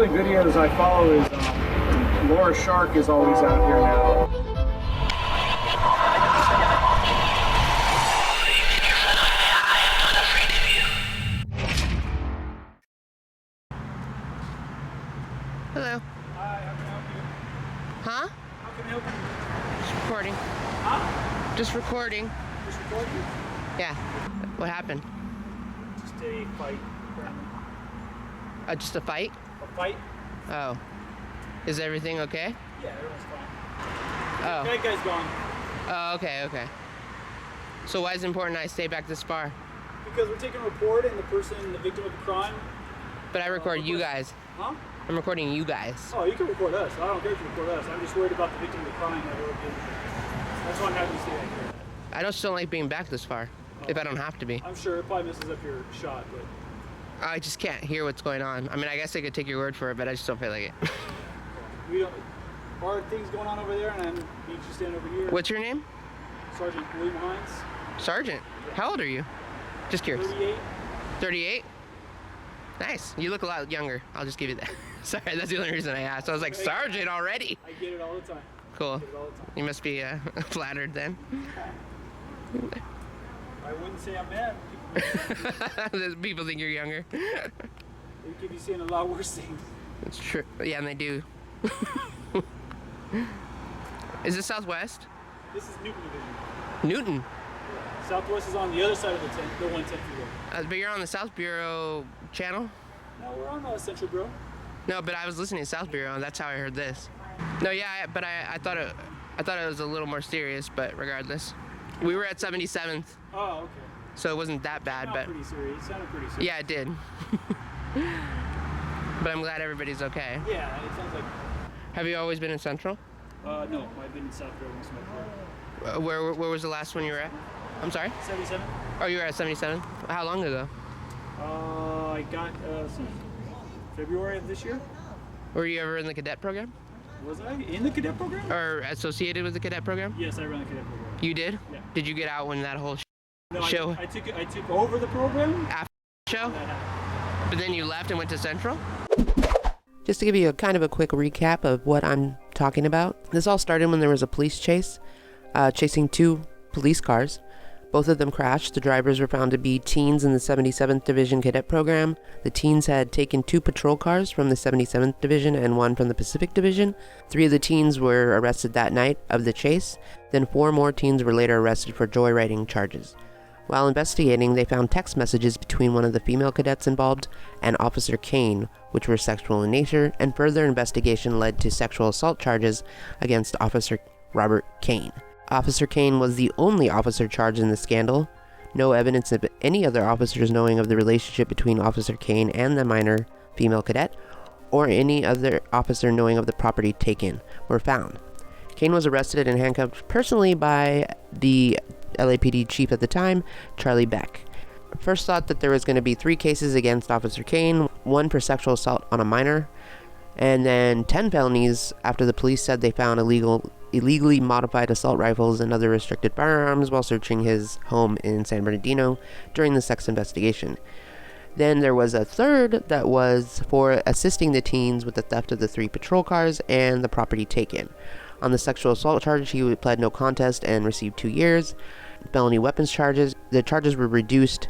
only videos I follow is Laura Shark is always out here now. Hello. Hi, how can I help you? Huh? How can I help you? Just recording. Huh? Just recording. Just recording? Yeah. What happened? Just a fight. Just a fight? A fight? Oh. Is everything okay? Yeah, everyone's fine. Oh. That guy's gone. Oh, okay, okay. So why is it important I stay back this far? Because we're taking a report and the victim of the crime. But I record you guys. Huh? I'm recording you guys. Oh, you can record us. I don't care if you record us. I'm just worried about the victim of the crime. That's why I'm happy to stay back here. I just don't like being back this far. If I don't have to be. I'm sure it probably messes up your shot, but... I just can't hear what's going on. I mean, I guess I could take your word for it, but I just don't feel like it. We don't... Are things going on over there, and I need you to stand over here. What's your name? Sergeant William Hines. Sergeant? How old are you? Just curious. 38. 38? Nice. You look a lot younger. I'll just give you that. Sorry, that's the only reason I asked. I was like, Sergeant already? I get it all the time. Cool. I get it all the time. You must be flattered then. I wouldn't say I'm mad. People think you're younger. They could be saying a lot worse things. It's true. Yeah, and they do. Is this Southwest? This is Newton Division. Newton? Yeah. Southwest is on the other side of the 110 freeway. But you're on the South Bureau channel? No, we're on Central Bureau. No, but I was listening to South Bureau, and that's how I heard this. No, yeah, but I thought it was a little more serious, but regardless. We were at 77th. Oh, okay. So it wasn't that bad, but pretty serious. It sounded pretty serious. yeah, it did. But I'm glad everybody's okay. Yeah, it sounds like... Have you always been in Central? No, I've been in South Bureau most of my career. Where was the last one you were at? I'm sorry? 77. Oh, you were at 77? How long ago? I got February of this year. Were you ever in the cadet program? Was I in the cadet program? Or associated with the cadet program? Yes, I ran the cadet program. You did? Yeah. Did you get out when that whole No, show? I took over the program After the show? that happened. But then you left and went to Central? Just to give you a kind of a quick recap of what I'm talking about. This all started when there was a police chase, chasing two police cars. Both of them crashed. The drivers were found to be teens in the 77th Division Cadet Program. The teens had taken 2 patrol cars from the 77th Division and 1 from the Pacific Division. 3 of the teens were arrested that night of the chase. Then 4 more teens were later arrested for joyriding charges. While investigating, they found text messages between one of the female cadets involved and Officer CAIN, which were sexual in nature, and further investigation led to sexual assault charges against Officer Robert CAIN. Officer CAIN was the only officer charged in the scandal. No evidence of any other officers knowing of the relationship between Officer CAIN and the minor female cadet, or any other officer knowing of the property taken, were found. CAIN was arrested and handcuffed personally by the LAPD chief at the time, Charlie Beck. First thought that there was going to be 3 cases against Officer CAIN, 1 for sexual assault on a minor, and then 10 felonies after the police said they found illegally modified assault rifles and other restricted firearms while searching his home in San Bernardino during the sex investigation. Then there was a 3rd that was for assisting the teens with the theft of the 3 patrol cars and the property taken. On the sexual assault charge, he pled no contest and received 2 years. Felony weapons charges, the charges were reduced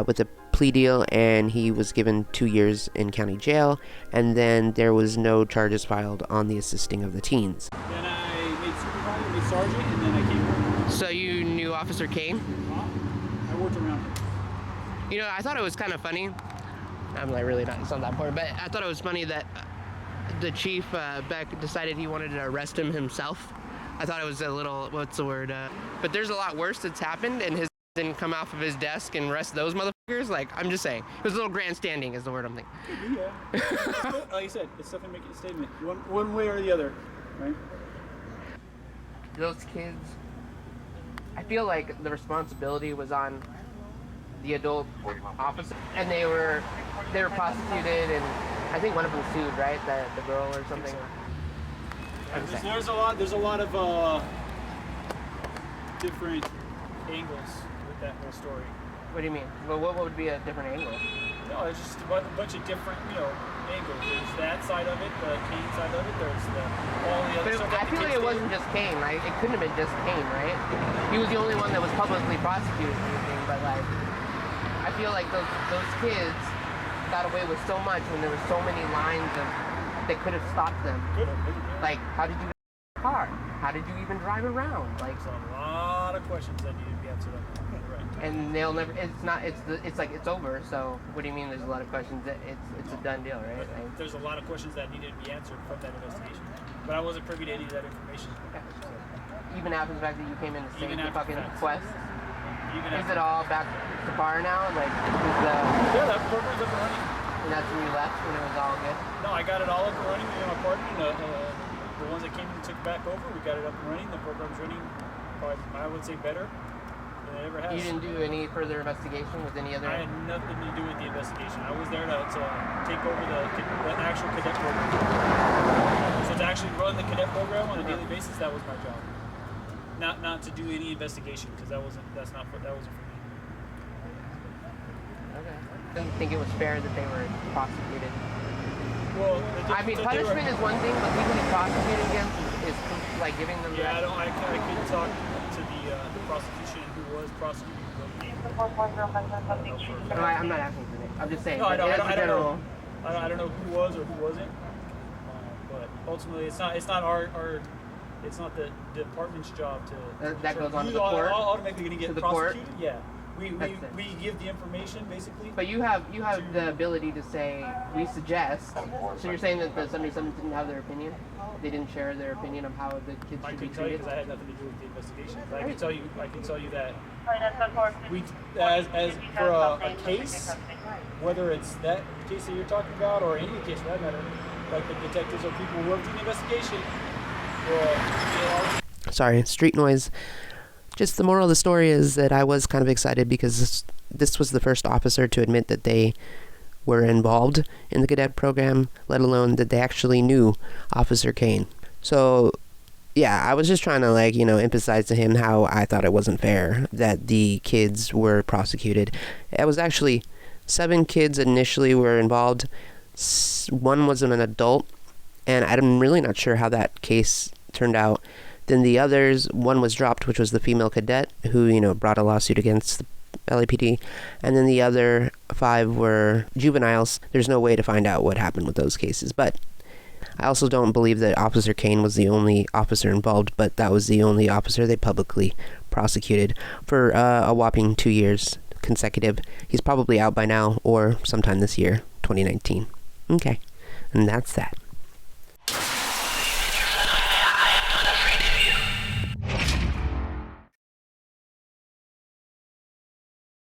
with a plea deal, and he was given 2 years in county jail, and then there was no charges filed on the assisting of the teens. Then I made supervisor, made sergeant, and then I came home. So you knew Officer CAIN? I worked around him. You know, I thought it was kind of funny. I'm like, really not, it's not that important, but I thought it was funny that the chief, Beck, decided he wanted to arrest him himself. I thought it was a little, what's the word? But there's a lot worse that's happened, and his didn't come off of his desk and arrest those motherfuckers. Like, I'm just saying. It was a little grandstanding is the word I'm thinking. Yeah. Like you said, it's definitely making a statement. One way or the other, right? Those kids, I feel like the responsibility was on the adult officer, and they were prosecuted, and I think one of them sued, right? The girl or something. There's a lot of different angles with that whole story. What do you mean? Well, what would be a different angle? No, it's just a bunch of different, angles. There's that side of it, the CAIN side of it. There's all the other But stuff. I feel like it wasn't just CAIN, right? It couldn't have been just CAIN, right? He was the only one that was publicly prosecuted or anything, but like, I feel like those kids got away with so much when there were so many lines of that could have stopped them. Like, how did you get in the car? How did you even drive around? Like, there's a lot of questions that need to be answered up there. Right. and they'll never. It's like it's over. So what do you mean? There's a lot of questions. It's a done deal, right? Like, There's a lot of questions that needed to be answered from that investigation, but I wasn't privy to any of that information. okay. Even after the fact that you came in to save Even the after fucking the fact. quest, Even is after- it all back to par now? Like, Yeah, that program's up and running. and that's when you left when it was all good. No, I got it all up and running in my apartment. The ones that came and took back over, we got it up and running. The program's running, probably, I would say, better than it ever has. You didn't do any further investigation with any other. I had nothing to do with the investigation. I was there to take over the actual cadet program. So to actually run the cadet program on a daily basis, that was my job. Not to do any investigation, because that wasn't for me. Okay. Didn't think it was fair that they were prosecuted. Well, I mean, punishment is one thing, but legally prosecuted against is like giving them. Yeah, I couldn't talk to the prosecution who was prosecuting. No, I'm not asking for it. I'm just saying. No, I don't general. know. I don't know who was or who wasn't. But ultimately, it's not our it's not the department's job to. That goes on to you the court. automatically going to To get the court? prosecuted. Yeah, we That's it. give the information basically. But you have the ability to say we suggest. So you're saying that the 77 didn't have their opinion? They didn't share their opinion of how the kids I should be can tell you treated. because I had nothing to do with the investigation. But I can tell you that we, as for a case, whether it's that case that you're talking about or any case for that matter, like the detectives or people who worked in the investigation, Sorry, street noise. Just the moral of the story is that I was kind of excited because this was the first officer to admit that they were involved in the cadet program, let alone that they actually knew Officer CAIN. So, yeah, I was just trying to, emphasize to him how I thought it wasn't fair that the kids were prosecuted. It was actually 7 kids initially were involved. One was an adult, and I'm really not sure how that case turned out. Then the others, one was dropped, which was the female cadet who, brought a lawsuit against the LAPD. And then the other 5 were juveniles. There's no way to find out what happened with those cases. But I also don't believe that Officer CAIN was the only officer involved, but that was the only officer they publicly prosecuted for a whopping 2 years consecutive. He's probably out by now or sometime this year, 2019. Okay, and that's that.